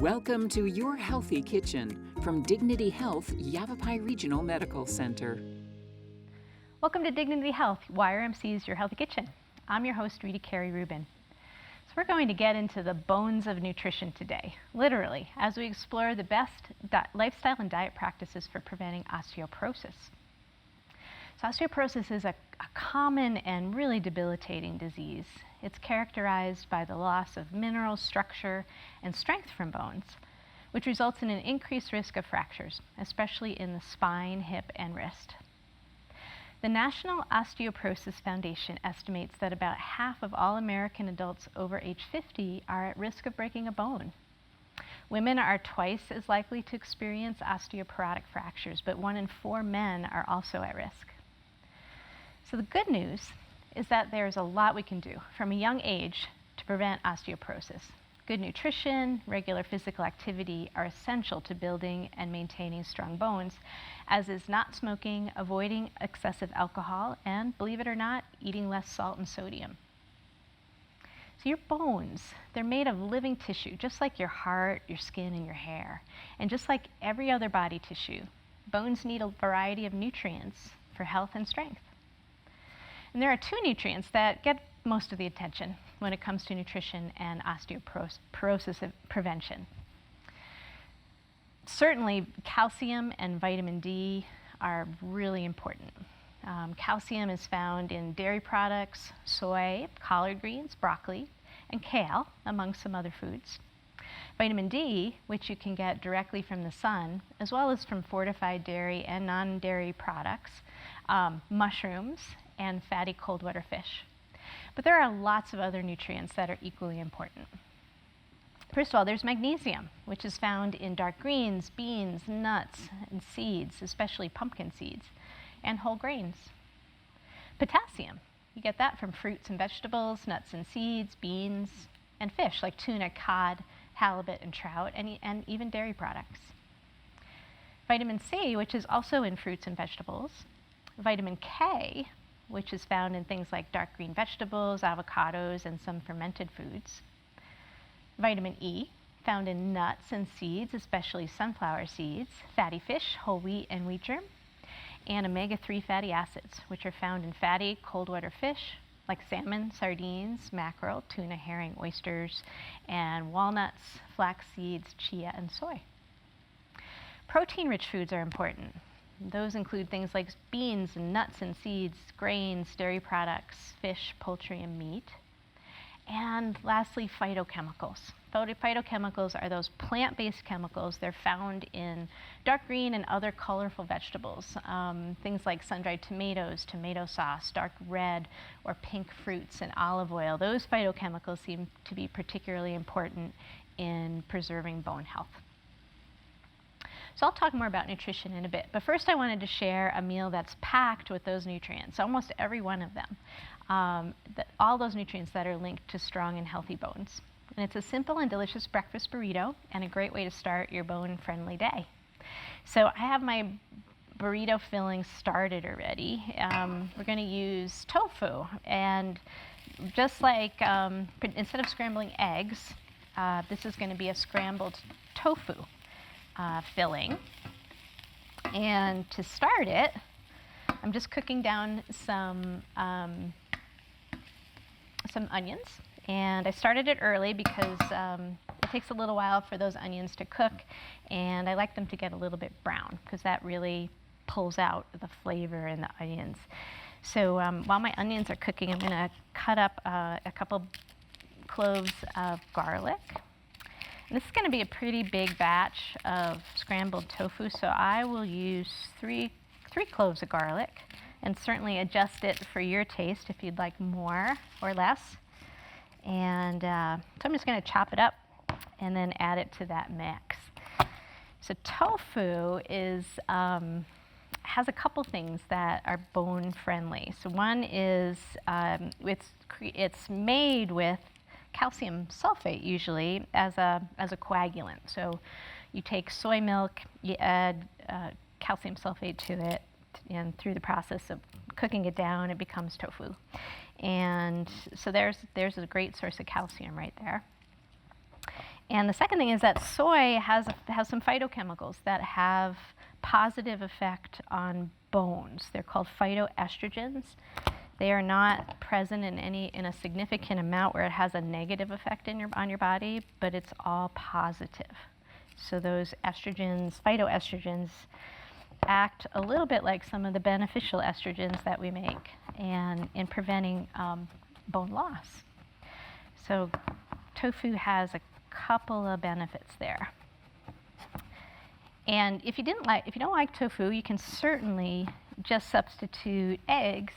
Welcome to Your Healthy Kitchen from Dignity Health Yavapai Regional Medical Center. Welcome to Dignity Health, YRMC's Your Healthy Kitchen. I'm your host, Rita Carey Rubin. So we're going to get into the bones of nutrition today, literally, as we explore the best lifestyle and diet practices for preventing osteoporosis. So osteoporosis is a common and really debilitating disease. It's characterized by the loss of mineral structure and strength from bones, which results in an increased risk of fractures, especially in the spine, hip, and wrist. The National Osteoporosis Foundation estimates that about half of all American adults over age 50 are at risk of breaking a bone. Women are twice as likely to experience osteoporotic fractures, but 1 in 4 men are also at risk. So the good news is that there's a lot we can do from a young age to prevent osteoporosis. Good nutrition, regular physical activity are essential to building and maintaining strong bones, as is not smoking, avoiding excessive alcohol, and believe it or not, eating less salt and sodium. So your bones, they're made of living tissue, just like your heart, your skin, and your hair. And just like every other body tissue, bones need a variety of nutrients for health and strength. And there are 2 nutrients that get most of the attention when it comes to nutrition and osteoporosis prevention. Certainly, calcium and vitamin D are really important. Calcium is found in dairy products, soy, collard greens, broccoli, and kale, among some other foods. Vitamin D, which you can get directly from the sun, as well as from fortified dairy and non-dairy products, mushrooms, and fatty cold water fish. But there are lots of other nutrients that are equally important. First of all, there's magnesium, which is found in dark greens, beans, nuts, and seeds, especially pumpkin seeds, and whole grains. Potassium, you get that from fruits and vegetables, nuts and seeds, beans, and fish like tuna, cod, halibut, and trout, and even dairy products. Vitamin C, which is also in fruits and vegetables. Vitamin K, which is found in things like dark green vegetables, avocados, and some fermented foods. Vitamin E, found in nuts and seeds, especially sunflower seeds, fatty fish, whole wheat, and wheat germ, and omega-3 fatty acids, which are found in fatty cold water fish like salmon, sardines, mackerel, tuna, herring, oysters, and walnuts, flax seeds, chia, and soy. Protein-rich foods are important. Those include things like beans and nuts and seeds, grains, dairy products, fish, poultry, and meat. And lastly, phytochemicals. Phytochemicals are those plant-based chemicals. They're found in dark green and other colorful vegetables. Things like sun-dried tomatoes, tomato sauce, dark red or pink fruits, and olive oil. Those phytochemicals seem to be particularly important in preserving bone health. So I'll talk more about nutrition in a bit, but first I wanted to share a meal that's packed with those nutrients, almost every one of them, all those nutrients that are linked to strong and healthy bones. And it's a simple and delicious breakfast burrito and a great way to start your bone-friendly day. So I have my burrito filling started already. We're going to use tofu, and just like instead of scrambling eggs, this is going to be a scrambled tofu filling. And to start it, I'm just cooking down some onions. And I started it early because it takes a little while for those onions to cook, and I like them to get a little bit brown because that really pulls out the flavor in the onions. So while my onions are cooking, I'm going to cut up a couple cloves of garlic. And this is going to be a pretty big batch of scrambled tofu, so I will use three cloves of garlic, and certainly adjust it for your taste if you'd like more or less. And so I'm just going to chop it up and then add it to that mix. So tofu has a couple things that are bone friendly. So one is it's made with calcium sulfate usually as a coagulant. So you take soy milk, you add calcium sulfate to it, and through the process of cooking it down, it becomes tofu. And so there's a great source of calcium right there. And the second thing is that soy has some phytochemicals that have positive effect on bones. They're called phytoestrogens. They are not present in a significant amount where it has a negative effect on your body, but it's all positive. So those estrogens, phytoestrogens, act a little bit like some of the beneficial estrogens that we make and in preventing bone loss. So tofu has a couple of benefits there. And if you don't like tofu, you can certainly just substitute eggs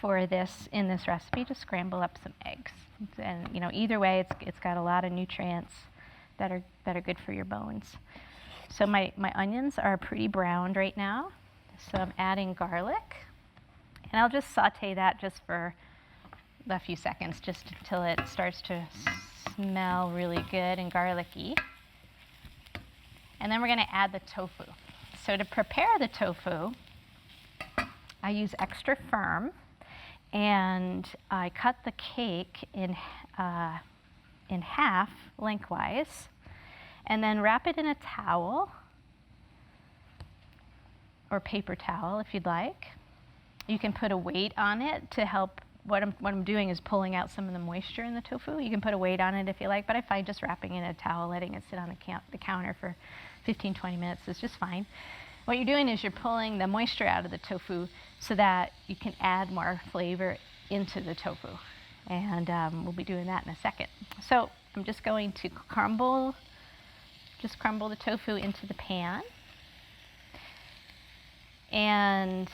for this in this recipe. Just scramble up some eggs, and either way, it's got a lot of nutrients that are good for your bones. So my onions are pretty browned right now, so I'm adding garlic, and I'll just saute that just for a few seconds, just until it starts to smell really good and garlicky. And then we're going to add the tofu. So to prepare the tofu, I use extra firm, and I cut the cake in half lengthwise, and then wrap it in a towel or paper towel if you'd like. You can put a weight on it to help. What I'm doing is pulling out some of the moisture in the tofu. You can put a weight on it if you like, but I find just wrapping it in a towel, letting it sit on the counter for 15-20 minutes is just fine. What you're doing is you're pulling the moisture out of the tofu so that you can add more flavor into the tofu. And we'll be doing that in a second. So I'm just going to crumble the tofu into the pan. And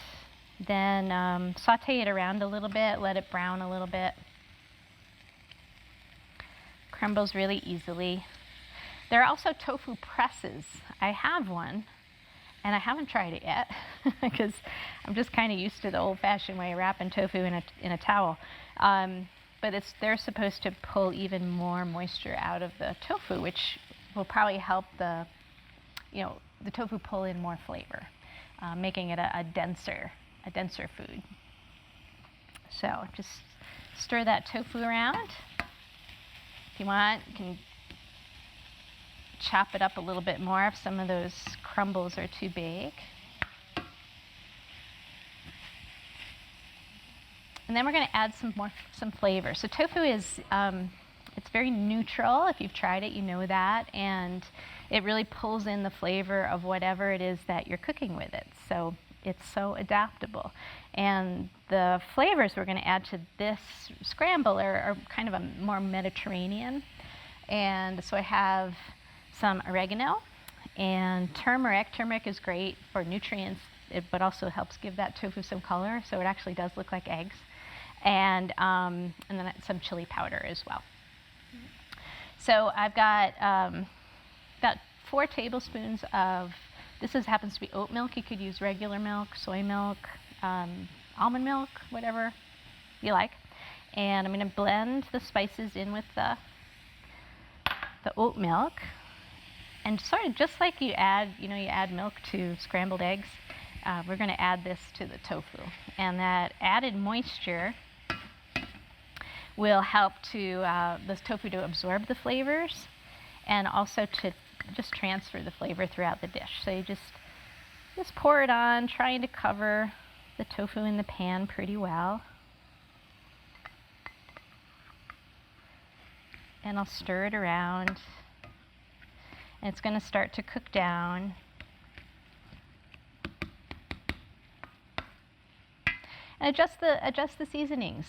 then saute it around a little bit, let it brown a little bit. Crumbles really easily. There are also tofu presses. I have one, and I haven't tried it yet because I'm just kind of used to the old-fashioned way of wrapping tofu in a towel. But they're supposed to pull even more moisture out of the tofu, which will probably help the tofu pull in more flavor, making it a denser food. So just stir that tofu around. If you want, you can chop it up a little bit more if some of those crumbles are too big. And then we're going to add some flavor. So tofu is it's very neutral. If you've tried it, you know that, and it really pulls in the flavor of whatever it is that you're cooking with it. So it's so adaptable. And the flavors we're going to add to this scramble are kind of a more Mediterranean. And so I have some oregano and turmeric. Turmeric is great for nutrients, but also helps give that tofu some color, so it actually does look like eggs. And then some chili powder as well. So I've got about 4 tablespoons of, happens to be oat milk. You could use regular milk, soy milk, almond milk, whatever you like. And I'm going to blend the spices in with the oat milk. And sort of just like you add milk to scrambled eggs, we're going to add this to the tofu. And that added moisture will help this tofu to absorb the flavors and also to just transfer the flavor throughout the dish. So you just pour it on, trying to cover the tofu in the pan pretty well. And I'll stir it around. And it's going to start to cook down. And adjust the seasonings.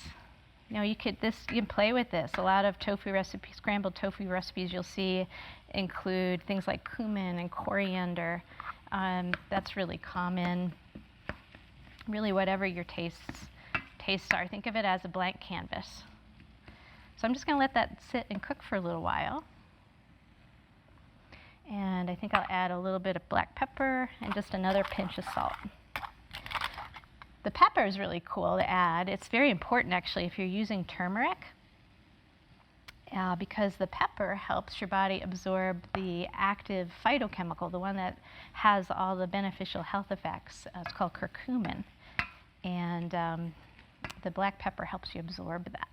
You can play with this. A lot of tofu recipes, scrambled tofu recipes you'll see include things like cumin and coriander. That's really common. Really, whatever your tastes are. Think of it as a blank canvas. So I'm just going to let that sit and cook for a little while. And I think I'll add a little bit of black pepper and just another pinch of salt. The pepper is really cool to add. It's very important, actually, if you're using turmeric, because the pepper helps your body absorb the active phytochemical, the one that has all the beneficial health effects. It's called curcumin. And the black pepper helps you absorb that.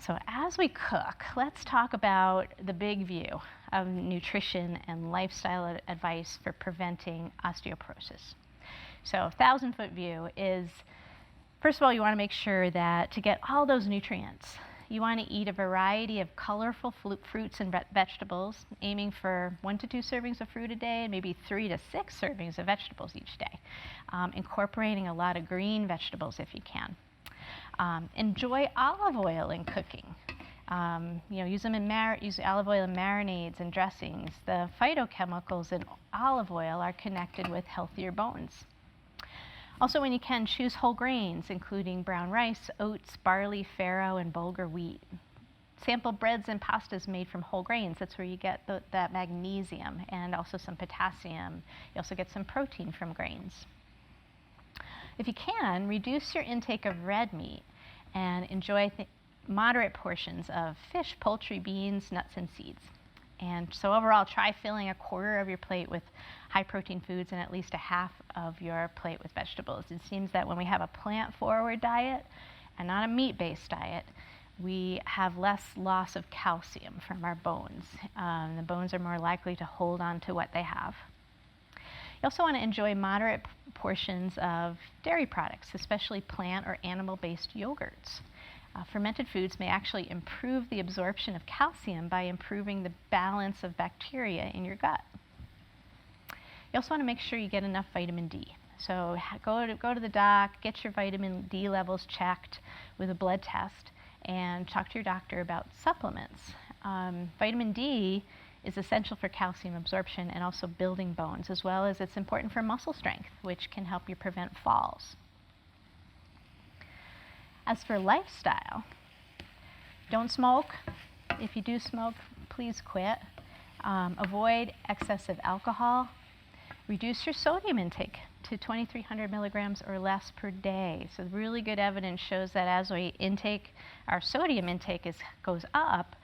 So as we cook, let's talk about the big view of nutrition and lifestyle advice for preventing osteoporosis. So 1,000-foot view is, first of all, you want to make sure that to get all those nutrients, you want to eat a variety of colorful fruits and vegetables, aiming for 1 to 2 servings of fruit a day and maybe 3 to 6 servings of vegetables each day. Incorporating a lot of green vegetables if you can. Enjoy olive oil in cooking. Use olive oil in marinades and dressings. The phytochemicals in olive oil are connected with healthier bones. Also, when you can, choose whole grains, including brown rice, oats, barley, farro, and bulgur wheat. Sample breads and pastas made from whole grains. That's where you get that magnesium and also some potassium. You also get some protein from grains. If you can, reduce your intake of red meat and enjoy moderate portions of fish, poultry, beans, nuts, and seeds. And so overall, try filling 1/4 of your plate with high-protein foods and at least 1/2 of your plate with vegetables. It seems that when we have a plant-forward diet and not a meat-based diet, we have less loss of calcium from our bones. The bones are more likely to hold on to what they have. You also want to enjoy moderate portions of dairy products, especially plant or animal-based yogurts. Fermented foods may actually improve the absorption of calcium by improving the balance of bacteria in your gut. You also want to make sure you get enough vitamin D. So go to the doc, get your vitamin D levels checked with a blood test, and talk to your doctor about supplements. Vitamin D is essential for calcium absorption and also building bones, as well as it's important for muscle strength, which can help you prevent falls. As for lifestyle, don't smoke. If you do smoke, please quit. Avoid excessive alcohol. Reduce your sodium intake to 2,300 milligrams or less per day. So really good evidence shows that as our sodium intake goes up,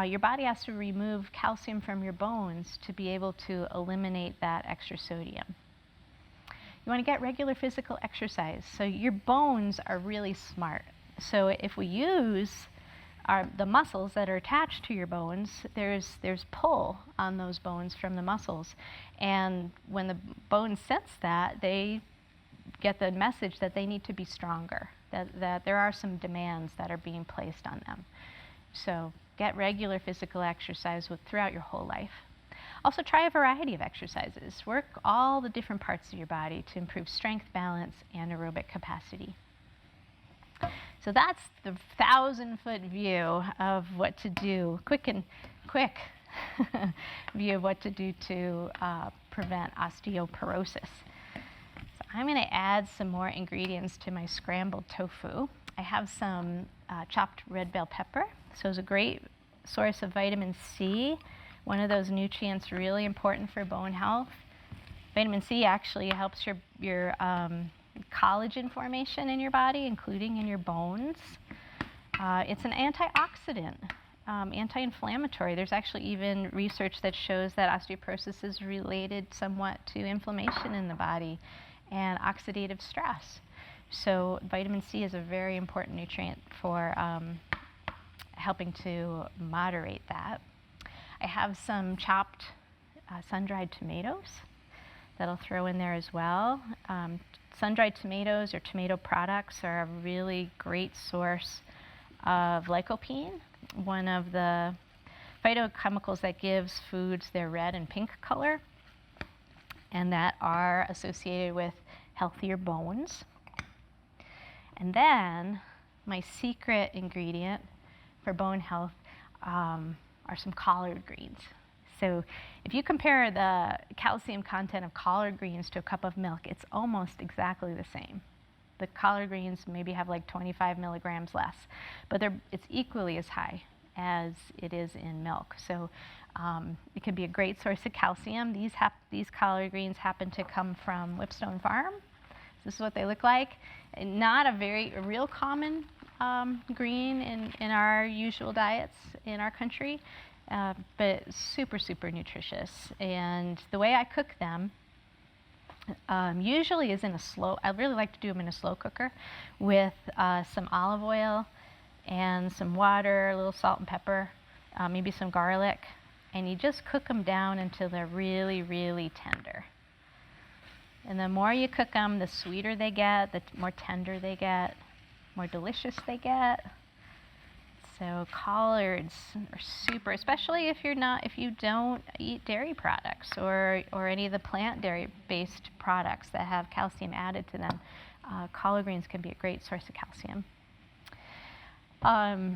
your body has to remove calcium from your bones to be able to eliminate that extra sodium. You want to get regular physical exercise. So your bones are really smart. So if we use the muscles that are attached to your bones, there's pull on those bones from the muscles. And when the bones sense that, they get the message that they need to be stronger, that there are some demands that are being placed on them. So get regular physical exercise throughout your whole life. Also try a variety of exercises. Work all the different parts of your body to improve strength, balance, and aerobic capacity. So that's the 1,000-foot view of what to do, quick view of what to do to prevent osteoporosis. So I'm going to add some more ingredients to my scrambled tofu. I have some chopped red bell pepper. So it's a great source of vitamin C, one of those nutrients really important for bone health. Vitamin C actually helps your collagen formation in your body, including in your bones. It's an antioxidant, anti-inflammatory. There's actually even research that shows that osteoporosis is related somewhat to inflammation in the body and oxidative stress. So vitamin C is a very important nutrient for helping to moderate that. I have some chopped sun-dried tomatoes that I'll throw in there as well. Sun-dried tomatoes or tomato products are a really great source of lycopene, one of the phytochemicals that gives foods their red and pink color, and that are associated with healthier bones. And then my secret ingredient for bone health are some collard greens. So if you compare the calcium content of collard greens to a cup of milk, it's almost exactly the same. The collard greens maybe have like 25 milligrams less, but it's equally as high as it is in milk. So it can be a great source of calcium. These collard greens happen to come from Whipstone Farm. This is what they look like. Not a real common green in our usual diets in our country, but super, super nutritious. And the way I cook them usually is in I really like to do them in a slow cooker with some olive oil, and some water, a little salt and pepper, maybe some garlic, and you just cook them down until they're really, really tender. And the more you cook them, the sweeter they get, the more tender they get, more delicious they get. So collards are super, especially if you don't eat dairy products or any of the plant dairy-based products that have calcium added to them. Collard greens can be a great source of calcium. Yeah.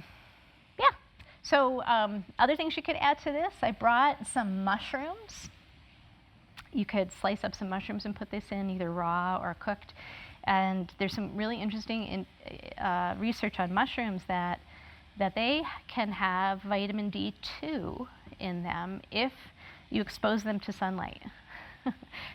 So other things you could add to this, I brought some mushrooms. You could slice up some mushrooms and put this in either raw or cooked. And there's some really interesting research on mushrooms that they can have vitamin D2 in them if you expose them to sunlight.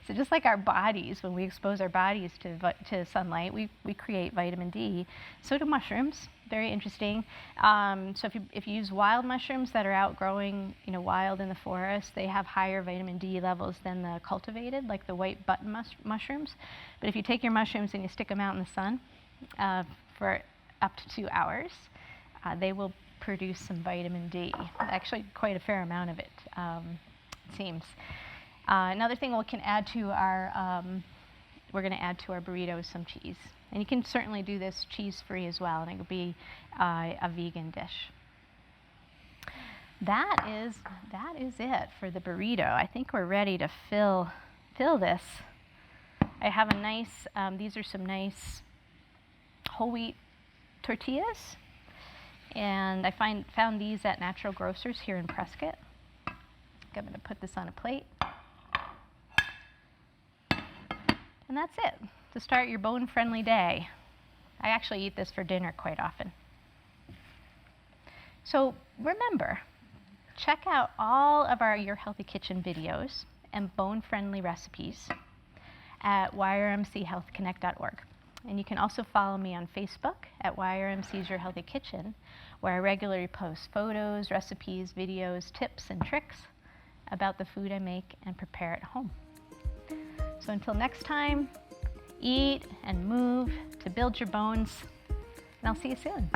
So just like our bodies, when we expose our bodies to sunlight, we create vitamin D. So do mushrooms. Very interesting. So if you use wild mushrooms that are outgrowing, wild in the forest, they have higher vitamin D levels than the cultivated, like the white button mushrooms. But if you take your mushrooms and you stick them out in the sun for up to 2 hours, they will produce some vitamin D. Actually, quite a fair amount of it, it seems. Another thing we can add to we're going to add to our burritos some cheese. And you can certainly do this cheese-free as well, and it could be a vegan dish. That is it for the burrito. I think we're ready to fill this. I have a nice, these are some nice whole wheat tortillas. And I found these at Natural Grocers here in Prescott. I'm going to put this on a plate. And that's it, to start your bone-friendly day. I actually eat this for dinner quite often. So remember, check out all of our Your Healthy Kitchen videos and bone-friendly recipes at yrmchealthconnect.org. And you can also follow me on Facebook at YRMC's Your Healthy Kitchen, where I regularly post photos, recipes, videos, tips, and tricks about the food I make and prepare at home. So until next time, eat and move to build your bones, and I'll see you soon.